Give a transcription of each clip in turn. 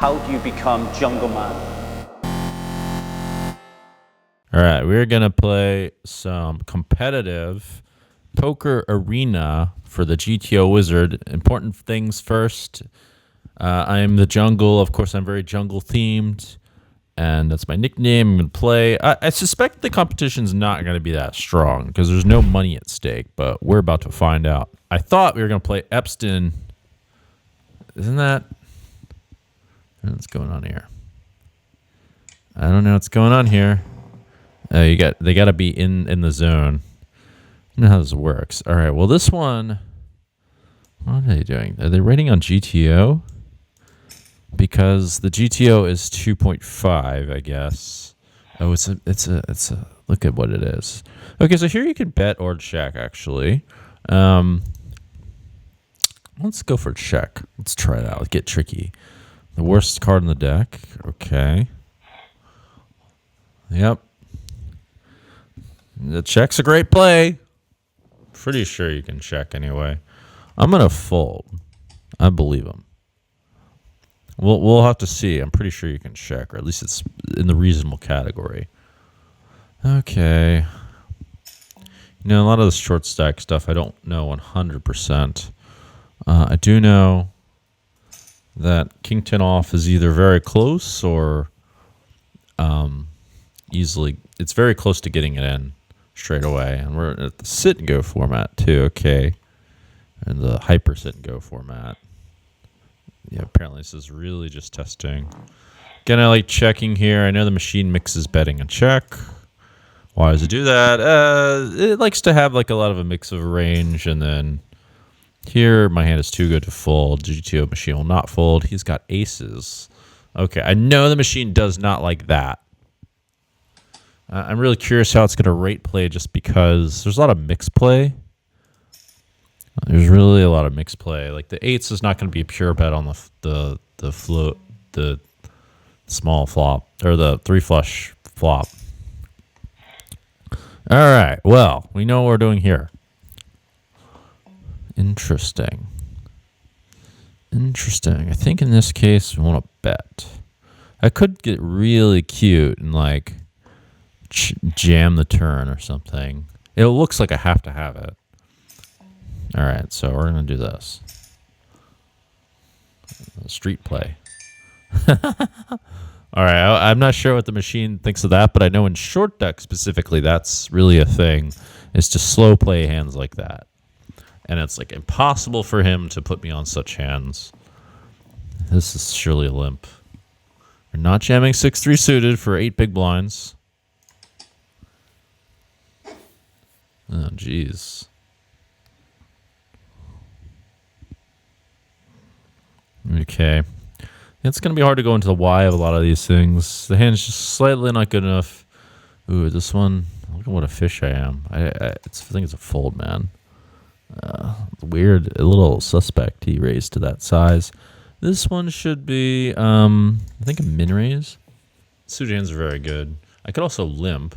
How do you become Jungleman? All right, we're going to play some competitive poker arena for the GTO Wizard. Important things first. I'm the jungle. Of course, I'm very jungle themed, and that's my nickname. I'm going to play. I suspect the competition's not going to be that strong because there's no money at stake, but we're about to find out. I thought we were going to play Epstein. Isn't that? What's going on here? I don't know what's going on here. They got to be in the zone. I don't know how this works. All right. Well, this one. What are they doing? Are they rating on GTO? Because the GTO is 2.5, I guess. Oh, it's a. Look at what it is. Okay, so here you can bet or check. Actually, let's go for check. Let's try it out. Let's get tricky. The worst card in the deck. Okay. Yep. The check's a great play. Pretty sure you can check anyway. I'm gonna fold. I believe him. We'll have to see. I'm pretty sure you can check, or at least it's in the reasonable category. Okay. You know, a lot of the short stack stuff I don't know 100%. I do know that King 10 off is either very close or easily. It's very close to getting it in straight away, and we're at the sit and go format too. Okay, and the hyper sit and go format. Yeah, apparently this is really just testing. Again, I like checking here. I know the machine mixes betting and check. Why does it do that? It likes to have like a lot of a mix of a range, and then here my hand is too good to fold. GTO machine will not fold. He's got aces. Okay, I know the machine does not like that. I'm really curious how it's going to rate play, just because there's a lot of mixed play. There's really a lot of mixed play. Like the eights is not going to be a pure bet on the float, the small flop, or the three flush flop. All right. Well, we know what we're doing here. Interesting. I think in this case we want to bet. I could get really cute and like jam the turn or something. It looks like I have to have it. All right, so we're gonna do this. Street play. All right, I'm not sure what the machine thinks of that, but I know in short deck specifically, that's really a thing, is to slow play hands like that. And it's like impossible for him to put me on such hands. This is surely a limp. We're not jamming 6-3 suited for 8 big blinds. Oh, jeez. Okay. It's going to be hard to go into the why of a lot of these things. The hand's just slightly not good enough. Ooh, this one. Look at what a fish I am. I think it's a fold, man. Weird. A little suspect he raised to that size. This one should be, I think a min raise. Suited hands are very good. I could also limp.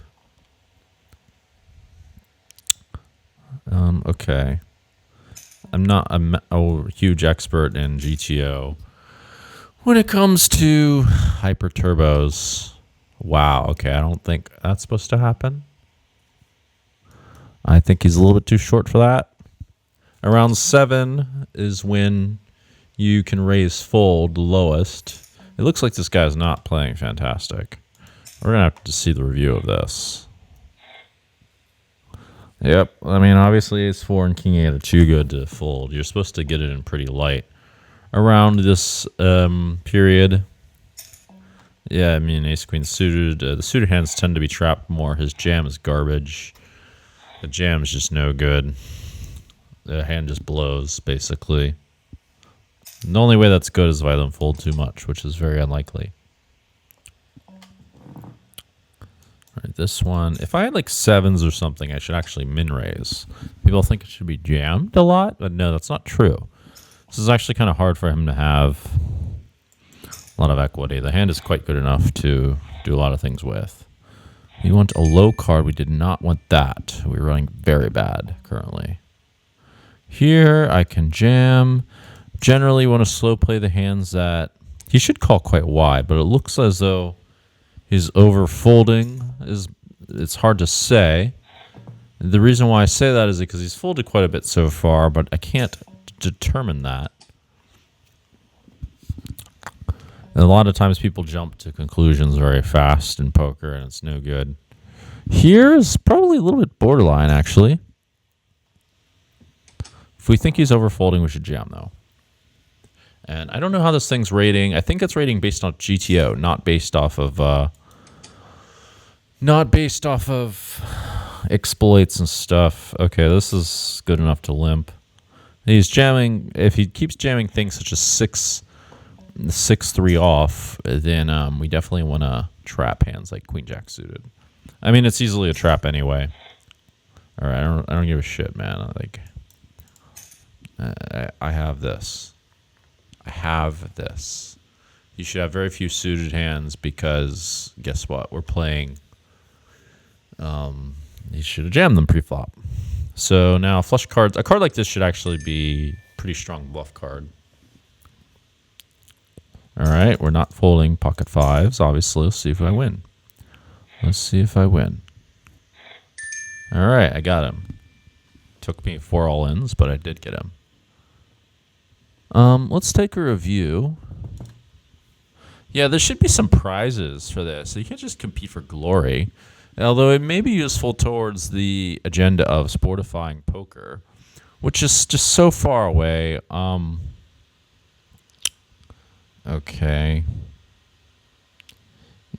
Okay. I'm not a huge expert in GTO. When it comes to hyper turbos, wow, okay, I don't think that's supposed to happen. I think he's a little bit too short for that. Around 7 is when you can raise fold the lowest. It looks like this guy's not playing fantastic. We're going to have to see the review of this. Yep, I mean, obviously Ace 4 and King 8 are too good to fold. You're supposed to get it in pretty light around this period. Yeah, I mean, Ace Queen suited. The suited hands tend to be trapped more. His jam is garbage. The jam is just no good. The hand just blows, basically. The only way that's good is if I don't fold too much, which is very unlikely. All right, this one. If I had like 7s or something, I should actually min raise. People think it should be jammed a lot, but no, that's not true. This is actually kind of hard for him to have a lot of equity. The hand is quite good enough to do a lot of things with. We want a low card. We did not want that. We're running very bad currently. Here, I can jam. Generally, want to slow play the hands that He should call quite wide, but it looks as though he's over folding. It's hard to say. The reason why I say that is because he's folded quite a bit so far, but I can't determine that. And a lot of times people jump to conclusions very fast in poker, and it's no good. Here's probably a little bit borderline, actually. If we think he's overfolding, we should jam, though. And I don't know how this thing's rating. I think it's rating based on GTO, not based off of exploits and stuff. Okay, this is good enough to limp. He's jamming. If he keeps jamming things such as 6-3 off, then we definitely want to trap hands like Queen Jack suited. I mean, it's easily a trap anyway. All right, I don't give a shit, man. Like, I have this. I have this. You should have very few suited hands because guess what? We're playing. You should have jammed them pre-flop. So now flush cards. A card like this should actually be a pretty strong bluff card. All right, we're not folding pocket fives. Obviously, let's see if I win. Let's see if I win. All right, I got him. Took me 4 all-ins, but I did get him. Let's take a review. Yeah, there should be some prizes for this. So you can't just compete for glory. Although it may be useful towards the agenda of sportifying poker, which is just so far away. Okay.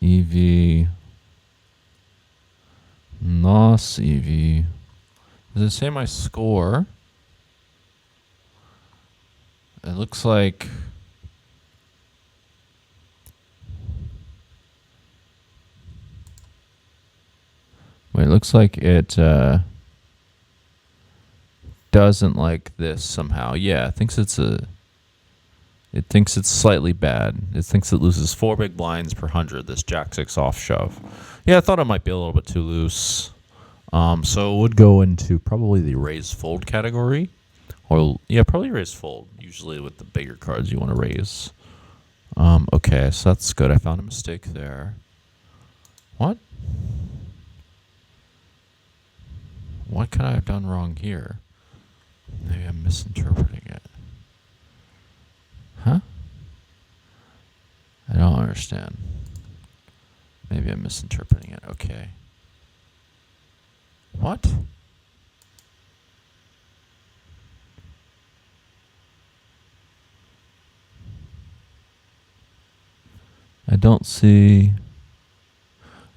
EV. NOS EV. Does it say my score? It looks like... Wait, it looks like it doesn't like this somehow. Yeah, it thinks it's slightly bad. It thinks it loses 4 big blinds per 100, this Jack 6 off shove. Yeah, I thought it might be a little bit too loose. So it would go into probably the raise fold category. Or, yeah, probably raise fold. Usually with the bigger cards you want to raise. Okay, so that's good. I found a mistake there. What? What could I have done wrong here? Maybe I'm misinterpreting it. Huh? I don't understand. Maybe I'm misinterpreting it. Okay. What? I don't see...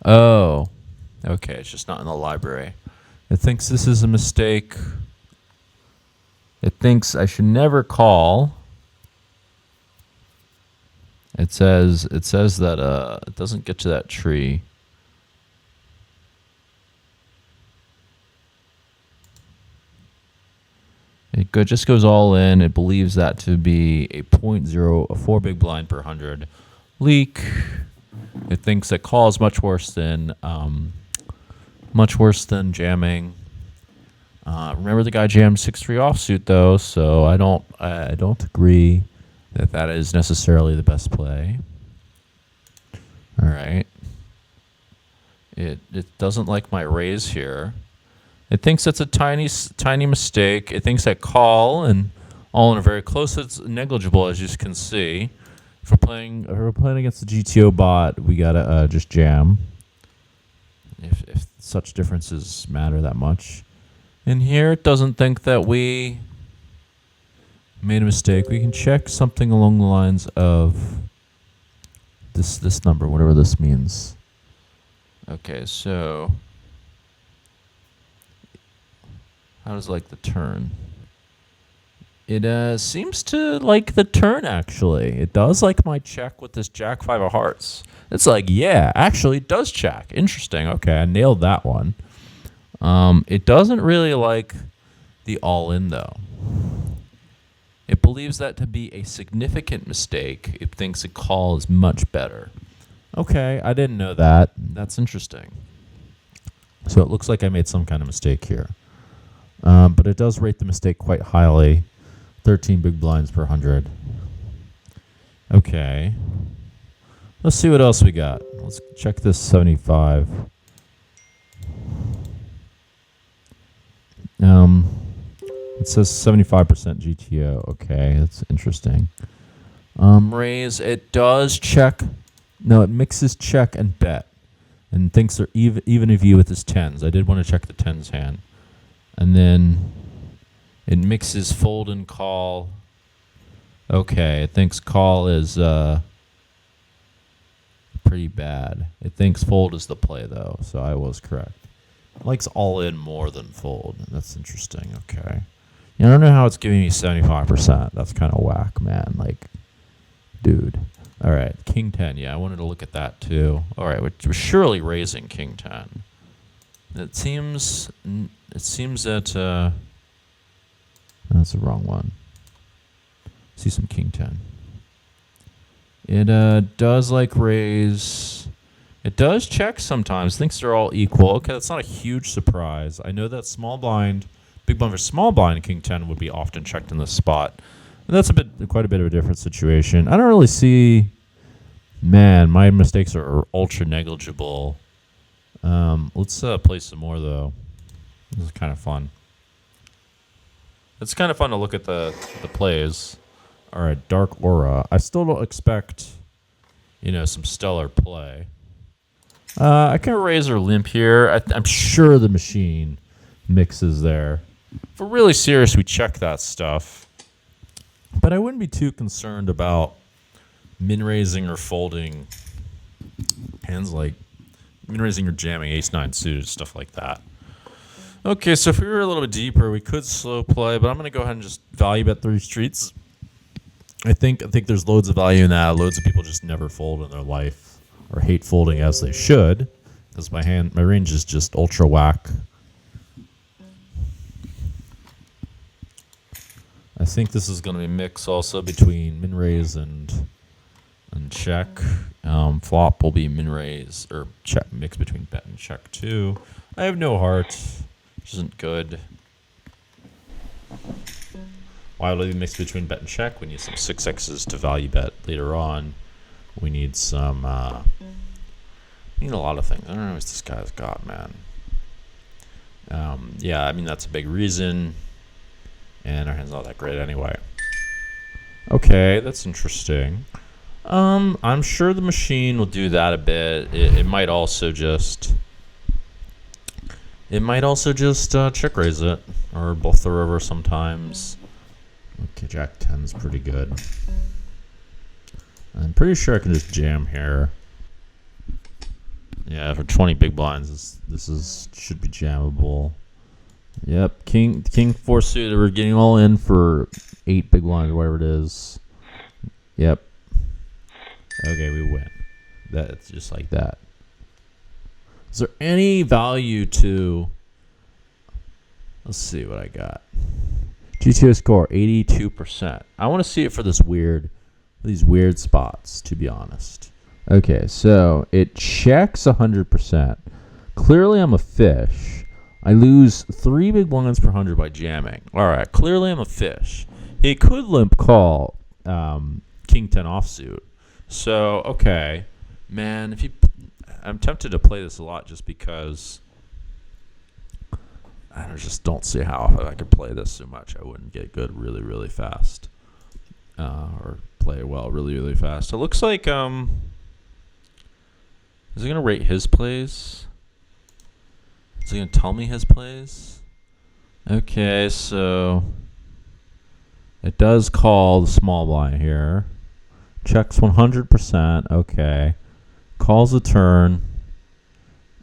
Oh. Okay, it's just not in the library. It thinks this is a mistake. It thinks I should never call. It says that it doesn't get to that tree. It just goes all in. It believes that to be a 0.0, a 4 big blind per 100 leak. It thinks that call is much worse than jamming. Remember the guy jammed 6-3 offsuit though, so I don't agree that is necessarily the best play. All right. It doesn't like my raise here. It thinks it's a tiny mistake. It thinks that call and all in are very close. It's negligible, as you can see. If we're playing against the GTO bot, we gotta just jam. If such differences matter that much. And here it doesn't think that we made a mistake. We can check something along the lines of this number, whatever this means. Okay, so how does it like the turn? It seems to like the turn, actually. It does like my check with this Jack 5 of hearts. It's like, yeah, actually it does check. Interesting. Okay, I nailed that one. It doesn't really like the all-in, though. It believes that to be a significant mistake. It thinks a call is much better. Okay, I didn't know that. That's interesting. So it looks like I made some kind of mistake here. But it does rate the mistake quite highly. 13 big blinds per 100. Okay. Let's see what else we got. Let's check this 75. It says 75% GTO. Okay, that's interesting. Raise. It does check. No, it mixes check and bet, and thinks they're even of you with his tens. I did want to check the tens hand, and then it mixes fold and call. Okay, it thinks call is pretty bad. It thinks fold is the play though, so I was correct. It likes all in more than fold. That's interesting. Okay. Yeah, I don't know how it's giving me 75%. That's kind of whack, man. Like, dude. All right, King 10. Yeah, I wanted to look at that too. All right, we're surely raising King 10. It seems that that's the wrong one. See some King 10. It does like raise. It does check sometimes. Thinks they're all equal. Okay, that's not a huge surprise. I know that small blind, big blind versus small blind, King 10 would be often checked in this spot. And that's quite a bit of a different situation. I don't really see. Man, my mistakes are ultra negligible. Let's play some more though. This is kind of fun. It's kind of fun to look at the plays. All right, Dark Aura. I still don't expect, some stellar play. I can raise or limp here. I'm sure the machine mixes there. If we're really serious, we check that stuff. But I wouldn't be too concerned about min-raising or folding hands like min-raising or jamming ace-9 suited, stuff like that. Okay, so if we were a little bit deeper, we could slow play, but I'm going to go ahead and just value bet 3 streets. I think there's loads of value in that. Loads of people just never fold in their life or hate folding as they should because my range is just ultra whack. I think this is going to be a mix also between min raise and check. Flop will be min raise or check, mix between bet and check too. I have no heart, which isn't good. Why will it be mixed between bet and check? We need some 6x's to value bet later on. We need some. We need a lot of things. I don't know what this guy's got, man. Yeah, I mean that's a big reason. And our hand's not that great anyway. Okay, that's interesting. I'm sure the machine will do that a bit. It might also just. It might also just check raise it or bluff the river sometimes. Okay, Jack 10 is pretty good. I'm pretty sure I can just jam here. Yeah, for 20 big blinds, this should be jammable. Yep, King 4 suited. We're getting all in for 8 big blinds or whatever it is. Yep. Okay, we win. That's just like that. Is there any value to? Let's see what I got. GTO score 82%. I want to see it for these weird spots, to be honest. Okay, so it checks 100%. Clearly, I'm a fish. I lose 3 big blinds per 100 by jamming. All right, clearly I'm a fish. He could limp call King 10 offsuit. So okay, man, I'm tempted to play this a lot just because. I just don't see how if I could play this so much I wouldn't get good really, really fast. Or play well really, really fast. It looks like, is he going to rate his plays? Is he going to tell me his plays? Okay, so it does call the small blind here. Checks 100%. Okay. Calls a turn.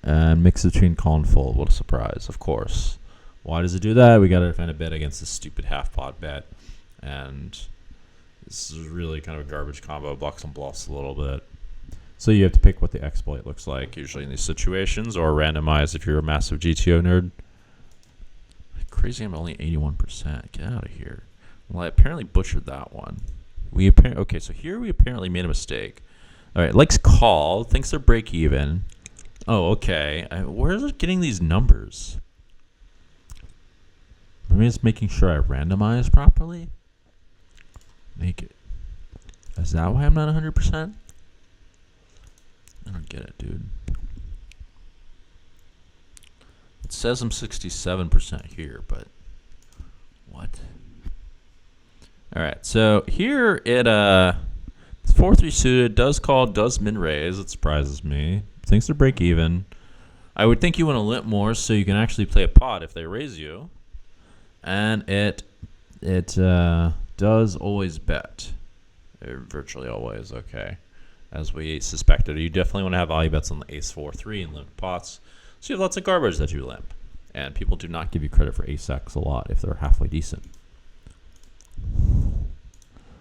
And mix between call and fold. What a surprise, of course. Why does it do that? We got to defend a bet against this stupid half-pot bet. And this is really kind of a garbage combo. Blocks and bluffs a little bit. So you have to pick what the exploit looks like, usually in these situations, or randomize if you're a massive GTO nerd. Crazy, I'm only 81%. Get out of here. Well, I apparently butchered that one. Okay, so here we apparently made a mistake. All right, likes call, thinks they're break even. Oh, okay. Where is it getting these numbers? Maybe it's making sure I randomize properly. Make it. Is that why I'm not 100%? I don't get it, dude. It says I'm 67% here, but what? All right, so here it's 4-3 suited, does call, does min raise. It surprises me. Thinks to break even. I would think you want to limp more so you can actually play a pot if they raise you. And it does always bet. Virtually always, okay. As we suspected. You definitely want to have value bets on the ace 4-3 and limp pots. So you have lots of garbage that you limp. And people do not give you credit for ace X a lot if they're halfway decent.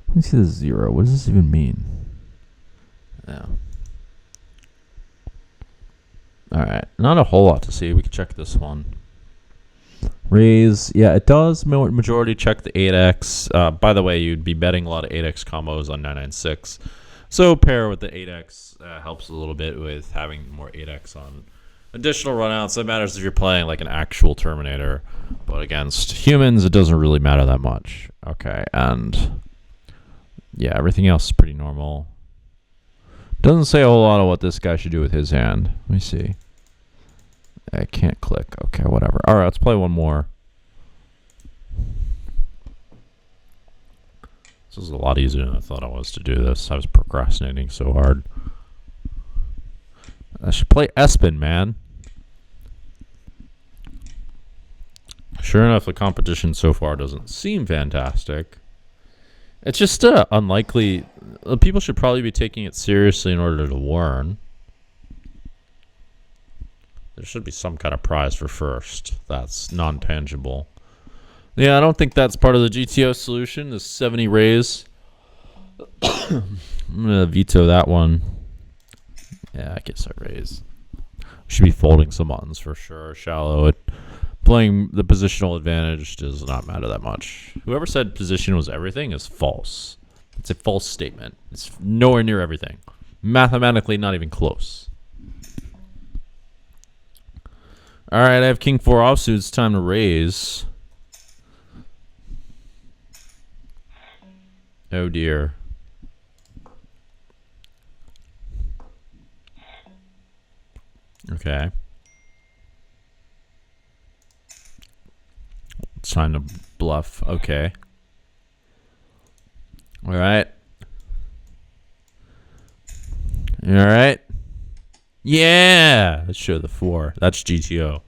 Let me see the 0. What does this even mean? Yeah. Alright, not a whole lot to see. We can check this one. Raise, yeah, it does majority check the 8x. By the way, you'd be betting a lot of 8x combos on 996. So pair with the 8x helps a little bit with having more 8x on additional runouts. It matters if you're playing like an actual Terminator, but against humans, it doesn't really matter that much. Okay, and yeah, everything else is pretty normal. Doesn't say a whole lot of what this guy should do with his hand. Let me see. I can't click. Okay, whatever. All right, let's play one more. This is a lot easier than I thought it was to do this. I was procrastinating so hard. I should play Espen, man. Sure enough, the competition so far doesn't seem fantastic. It's just unlikely. People should probably be taking it seriously in order to learn. There should be some kind of prize for first. That's non-tangible. Yeah, I don't think that's part of the GTO solution, the 70 raise. I'm going to veto that one. Yeah, I guess I raise. Should be folding some buttons for sure. Shallow. Playing the positional advantage does not matter that much. Whoever said position was everything is false. It's a false statement. It's nowhere near everything. Mathematically, not even close. All right, I have king 4 offsuit. It's time to raise. Oh dear. Okay. It's time to bluff. Okay. All right. All right. Yeah. Let's show the 4. That's GTO.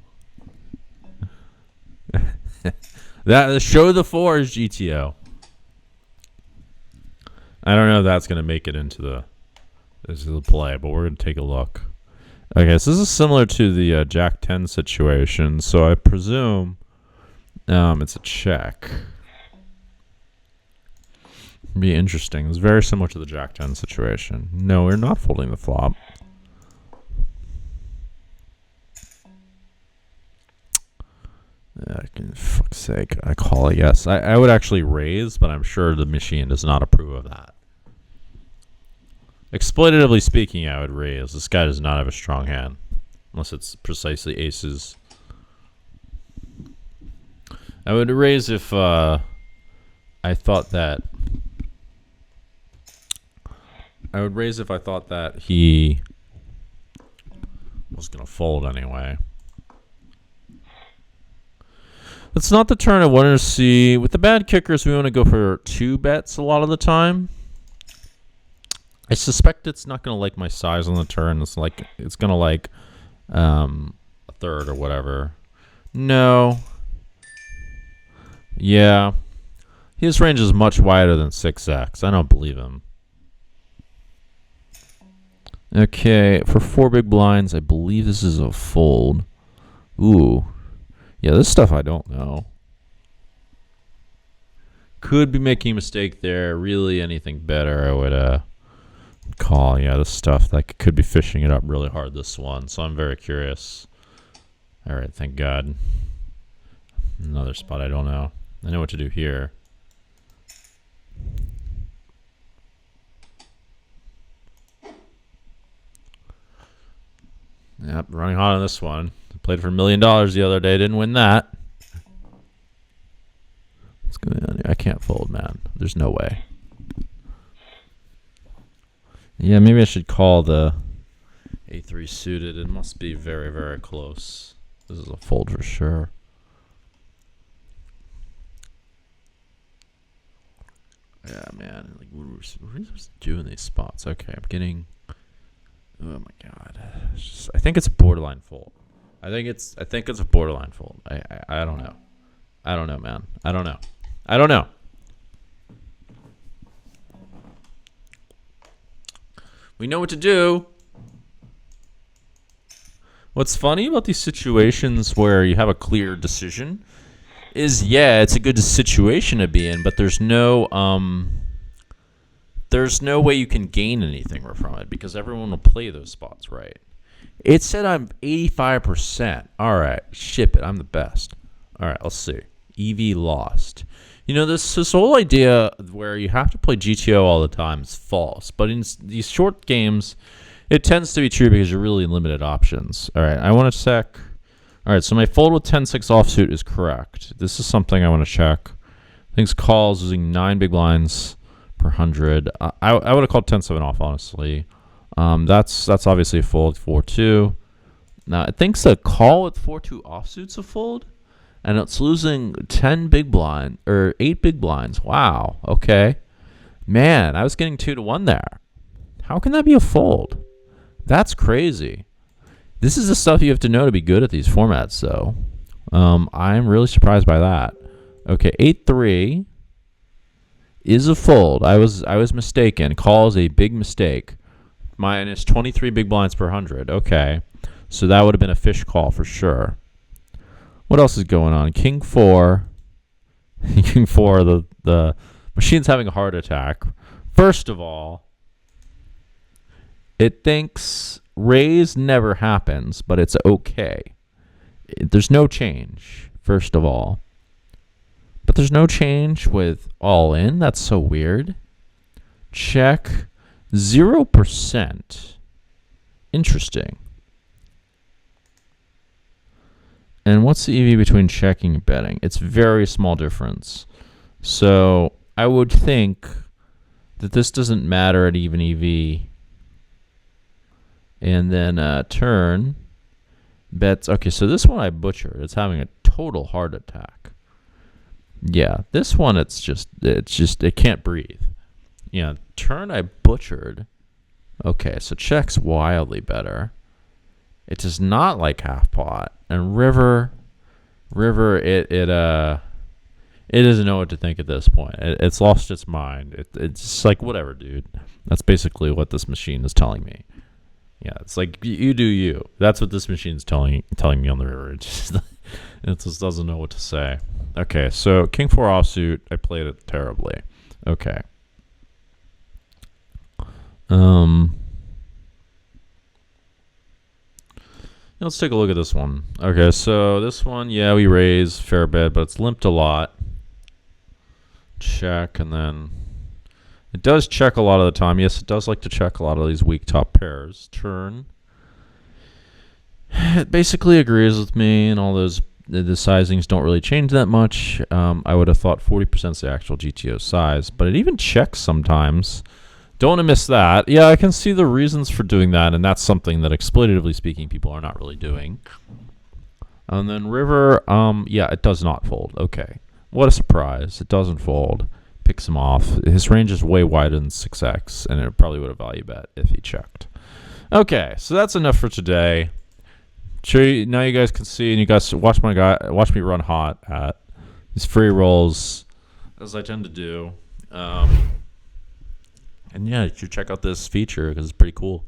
That show the 4 is GTO. I don't know if that's gonna make it into the play, but we're gonna take a look. Okay, so this is similar to the Jack 10 situation. So I presume it's a check. Be interesting. It's very similar to the Jack 10 situation. No, we're not folding the flop. Fuck's sake, I call it yes. I would actually raise, but I'm sure the machine does not approve of that. Exploitatively speaking, I would raise. This guy does not have a strong hand. Unless it's precisely aces. I would raise if I thought that... I would raise if I thought that he was going to fold anyway. It's not the turn I wanted to see. With the bad kickers, we want to go for 2 bets a lot of the time. I suspect it's not going to like my size on the turn. It's going to like a third or whatever. No. Yeah. His range is much wider than 6x. I don't believe him. Okay, for 4 big blinds, I believe this is a fold. Ooh. Yeah, this stuff I don't know. Could be making a mistake there. Really, anything better, I would call. Yeah, this stuff that could be fishing it up really hard, this one. So I'm very curious. All right, thank God. Another spot I don't know. I know what to do here. Yep, running hot on this one. Played for $1 million the other day. Didn't win that. What's going on here? I can't fold, man. There's no way. Yeah, maybe I should call the A3 suited. It must be very, very close. This is a fold for sure. Yeah, man. Like, what are we supposed to do in these spots? Okay, I'm getting. Oh my god. I think it's a borderline fold. I think it's a borderline fold. I don't know. I don't know, man. I don't know. We know what to do. What's funny about these situations where you have a clear decision is, yeah, it's a good situation to be in, but there's no way you can gain anything from it because everyone will play those spots right. It said I'm 85%. All right, ship it. I'm the best. All right, let's see. EV lost. You know, this whole idea where you have to play GTO all the time is false. But in these short games, it tends to be true because you're really limited options. All right, I want to check. All right, so my fold with 10-6 offsuit is correct. This is something I want to check. I think it's calls using 9 big blinds per 100. I would have called 10-7 off, honestly. That's obviously a fold, 4-2. Now, it thinks a call with 4-2 offsuit's a fold. And it's losing 10 big blind or 8 big blinds. Wow. Okay. Man, I was getting 2-1 there. How can that be a fold? That's crazy. This is the stuff you have to know to be good at these formats, though. I'm really surprised by that. Okay, 8-3 is a fold. I was mistaken. Call is a big mistake. Minus 23 big blinds per 100. Okay. So that would have been a fish call for sure. What else is going on? King 4. King 4, the machine's having a heart attack. First of all, it thinks raise never happens, but it's okay. There's no change, first of all. But there's no change with all in. That's so weird. Check 0%. Interesting. And what's the EV between checking and betting? It's very small difference. So I would think that this doesn't matter at even EV. And then turn bets. Okay, so this one I butchered. It's having a total heart attack. Yeah, this one it's just it can't breathe. Yeah, turn I butchered. Okay, so check's wildly better. It does not like half pot. And river, it doesn't know what to think at this point. It's lost its mind. It's just like, whatever, dude. That's basically what this machine is telling me. Yeah, it's like, you do you. That's what this machine's telling me on the river. It just doesn't know what to say. Okay, so King 4 offsuit. I played it terribly. Okay. Let's take a look at this one. Okay, so this one, yeah, we raise fair bit, but it's limped a lot. Check, and then it does check a lot of the time. Yes, it does like to check a lot of these weak top pairs. Turn. It basically agrees with me, and all those the sizings don't really change that much. I would have thought 40% is the actual GTO size, but it even checks sometimes. Don't want to miss that. Yeah, I can see the reasons for doing that, and that's something that, exploitatively speaking, people are not really doing. And then river, yeah, it does not fold. Okay. What a surprise. It doesn't fold. Picks him off. His range is way wider than 6x, and it probably would have value bet if he checked. Okay, so that's enough for today. Now you guys can see, and you guys watch me run hot at these free rolls, as I tend to do. And yeah, you should check out this feature because it's pretty cool.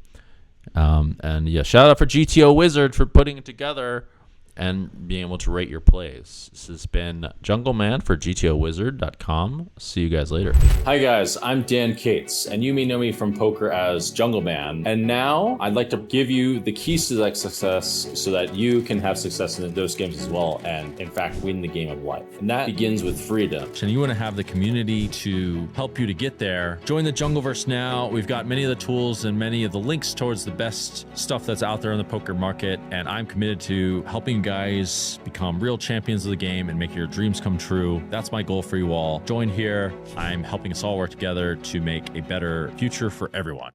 And yeah, shout out for GTO Wizard for putting it together and being able to rate your plays. This has been Jungleman for GTOWizard.com. See you guys later. Hi guys, I'm Dan Cates, and you may know me from poker as Jungleman. And now I'd like to give you the keys to that success so that you can have success in those games as well, and in fact win the game of life. And that begins with freedom. And you want to have the community to help you to get there. Join the Jungleverse now. We've got many of the tools and many of the links towards the best stuff that's out there in the poker market, and I'm committed to helping you guys become real champions of the game and make your dreams come true. That's my goal for you all. Join here. I'm helping us all work together to make a better future for everyone.